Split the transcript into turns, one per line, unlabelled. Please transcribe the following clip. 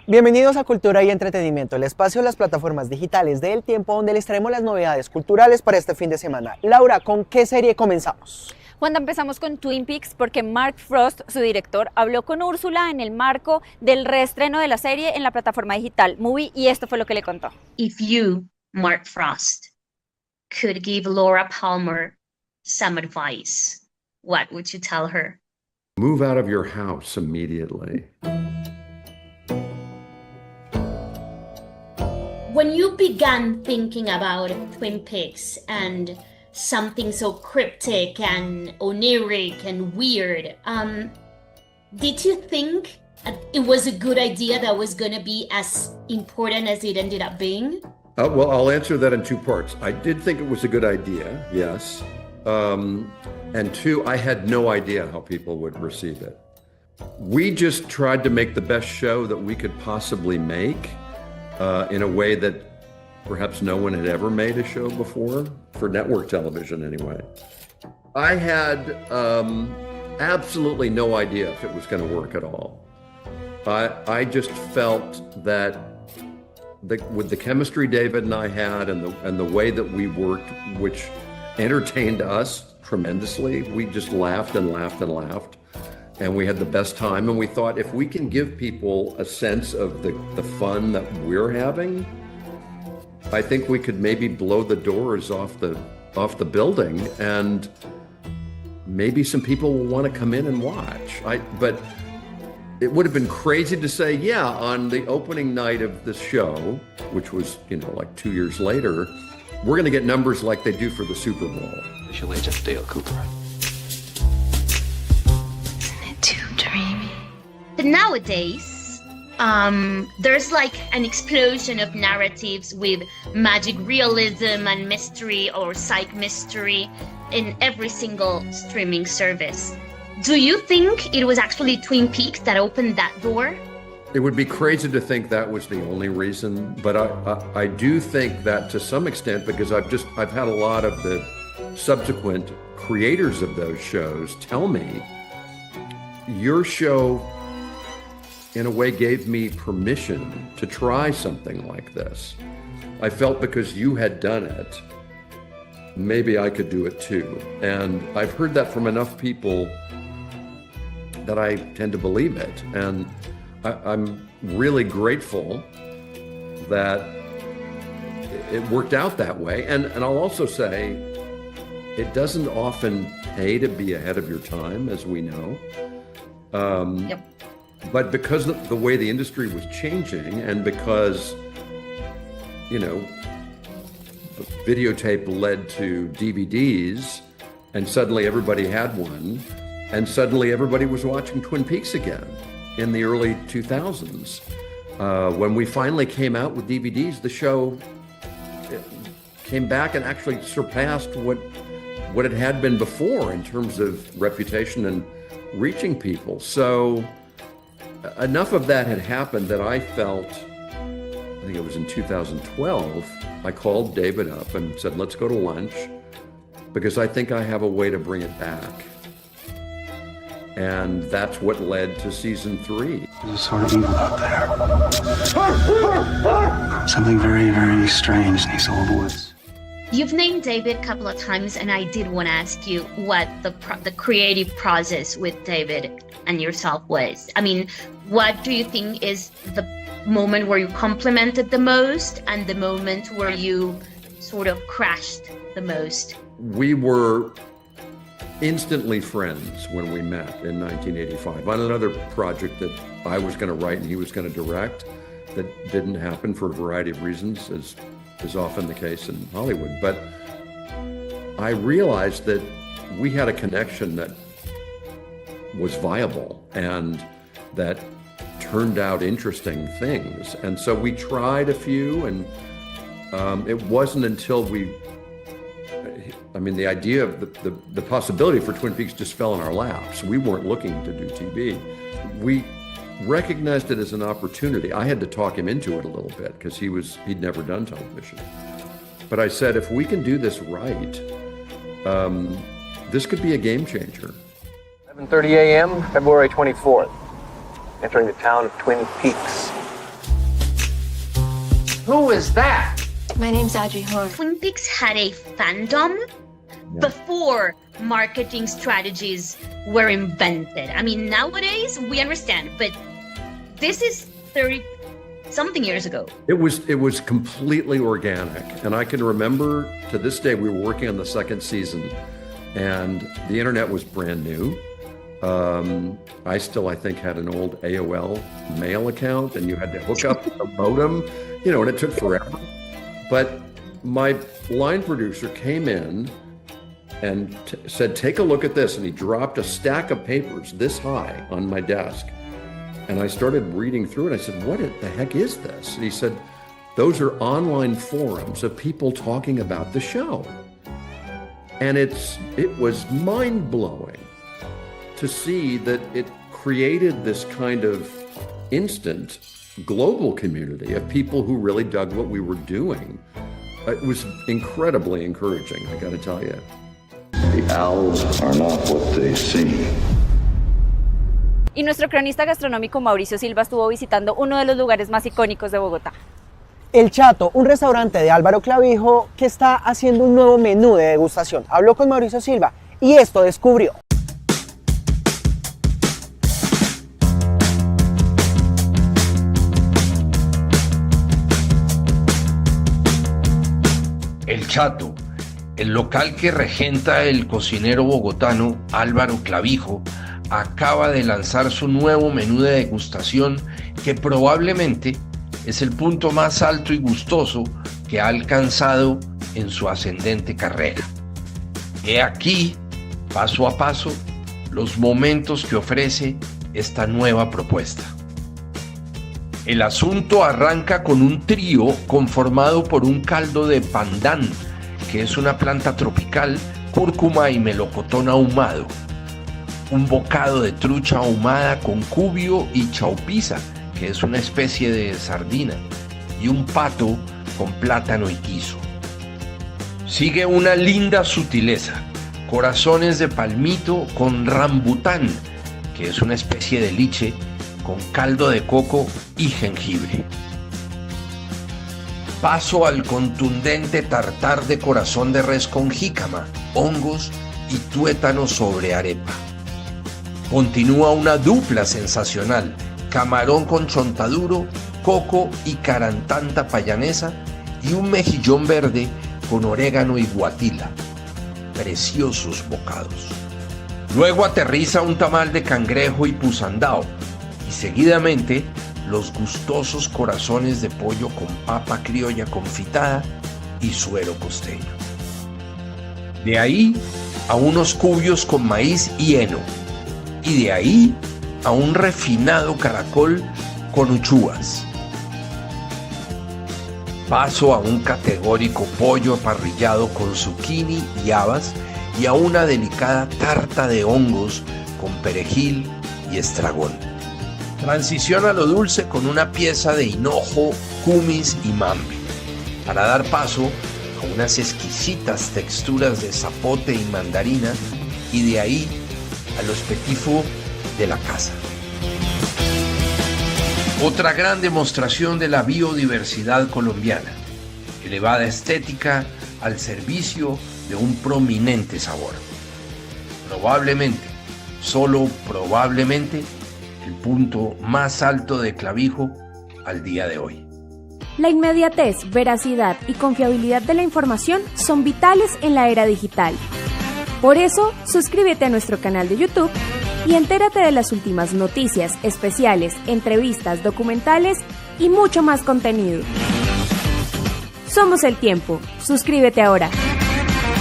Bienvenidos a Cultura y Entretenimiento, el espacio de las plataformas digitales de El Tiempo, donde les traemos las novedades culturales para este fin de semana. Laura, ¿con qué serie comenzamos?
Cuando empezamos con Twin Peaks, porque Mark Frost, su director, habló con Úrsula en el marco del reestreno de la serie en la plataforma digital Movie, y esto fue lo que le contó.
If you, Mark Frost, could give Laura Palmer some advice, what would you tell her?
Move out of your house immediately.
When you began thinking about Twin Peaks and something so cryptic and oniric and weird, did you think it was a good idea that was going to be as important as it ended up being?
Well, I'll answer that in two parts. I did think it was a good idea, yes. And two, I had no idea how people would receive it. We just tried to make the best show that we could possibly make in a way that perhaps no one had ever made a show before, for network television anyway. I had absolutely no idea if it was going to work at all. I just felt that with the chemistry David and I had and the way that we worked, which entertained us tremendously, we just laughed and laughed and laughed. And we had the best time. And we thought, if we can give people a sense of the fun that we're having, I think we could maybe blow the doors off the building, and maybe some people will want to come in and watch. But it would have been crazy to say, yeah, on the opening night of the show, which was, like 2 years later, we're going to get numbers like they do for the Super Bowl.
Cultura.
But nowadays, there's like an explosion of narratives with magic realism and mystery or psych mystery in every single streaming service. Do you think it was actually Twin Peaks that opened that door?
It would be crazy to think that was the only reason, but I do think that to some extent, because I've had a lot of the subsequent creators of those shows tell me, your show in a way gave me permission to try something like this. I felt because you had done it, maybe I could do it too. And I've heard that from enough people that I tend to believe it. And I'm really grateful that it worked out that way. And I'll also say, it doesn't often pay to be ahead of your time, as we know.
Yep.
But because of the way the industry was changing, and because, videotape led to DVDs, and suddenly everybody had one, and suddenly everybody was watching Twin Peaks again in the early 2000s. When we finally came out with DVDs, the show came back and actually surpassed what it had been before in terms of reputation and reaching people. So enough of that had happened that I felt, I think it was in 2012, I called David up and said, let's go to lunch, because I think I have a way to bring it back. And that's what led to season 3.
There's a sort of evil out there. Something very, very strange in these old woods.
You've named David a couple of times, and I did want to ask you what the creative process with David and yourself was. I mean, what do you think is the moment where you complimented the most and the moment where you sort of crashed the most?
We were instantly friends when we met in 1985 on another project that I was going to write and he was going to direct that didn't happen for a variety of reasons, as is often the case in Hollywood. But I realized that we had a connection that was viable and that turned out interesting things. And so we tried a few, and it wasn't until the idea of the possibility for Twin Peaks just fell in our laps. We weren't looking to do TV. We recognized it as an opportunity. I had to talk him into it a little bit because he'd never done television. But I said, if we can do this right, this could be a game changer.
7:30 a.m., February 24th. Entering the town of Twin Peaks. Who is that?
My name's Audrey Horn.
Twin Peaks had a fandom before marketing strategies were invented. I mean, nowadays we understand, but this is 30-something years ago.
It was completely organic. And I can remember to this day, we were working on the second season and the internet was brand new. I still, I think, had an old AOL mail account and you had to hook up a modem, and it took forever. But my line producer came in and said, take a look at this. And he dropped a stack of papers this high on my desk. And I started reading through it. I said, what the heck is this? And he said, those are online forums of people talking about the show. And it was mind-blowing to see that it created this kind of instant global community of people who really dug what we were doing. It was incredibly encouraging, I gotta tell you.
The owls are not what they seem.
Y nuestro cronista gastronómico Mauricio Silva estuvo visitando uno de los lugares más icónicos de Bogotá.
El Chato, un restaurante de Álvaro Clavijo que está haciendo un nuevo menú de degustación. Habló con Mauricio Silva y esto descubrió.
El Chato, el local que regenta el cocinero bogotano Álvaro Clavijo, acaba de lanzar su nuevo menú de degustación que probablemente es el punto más alto y gustoso que ha alcanzado en su ascendente carrera. He aquí, paso a paso, los momentos que ofrece esta nueva propuesta. El asunto arranca con un trío conformado por un caldo de pandán, que es una planta tropical, cúrcuma y melocotón ahumado, un bocado de trucha ahumada con cubio y chaupisa, que es una especie de sardina, y un pato con plátano y quiso. Sigue una linda sutileza, corazones de palmito con rambután, que es una especie de liche, con caldo de coco y jengibre. Paso al contundente tartar de corazón de res con jícama, hongos y tuétano sobre arepa. Continúa una dupla sensacional, camarón con chontaduro, coco y carantanta payanesa y un mejillón verde con orégano y guatila. Preciosos bocados. Luego aterriza un tamal de cangrejo y pusandao y seguidamente los gustosos corazones de pollo con papa criolla confitada y suero costeño. De ahí a unos cubios con maíz y heno, y de ahí a un refinado caracol con uchúas. Paso a un categórico pollo aparrillado con zucchini y habas y a una delicada tarta de hongos con perejil y estragón. Transición a lo dulce con una pieza de hinojo, kumis y mambe, para dar paso a unas exquisitas texturas de zapote y mandarina y de ahí a los petit fours de la casa. Otra gran demostración de la biodiversidad colombiana, elevada estética al servicio de un prominente sabor. Probablemente, solo probablemente, el punto más alto de Clavijo al día de hoy.
La inmediatez, veracidad y confiabilidad de la información son vitales en la era digital. Por eso, suscríbete a nuestro canal de YouTube y entérate de las últimas noticias, especiales, entrevistas, documentales y mucho más contenido. Somos El Tiempo. Suscríbete ahora.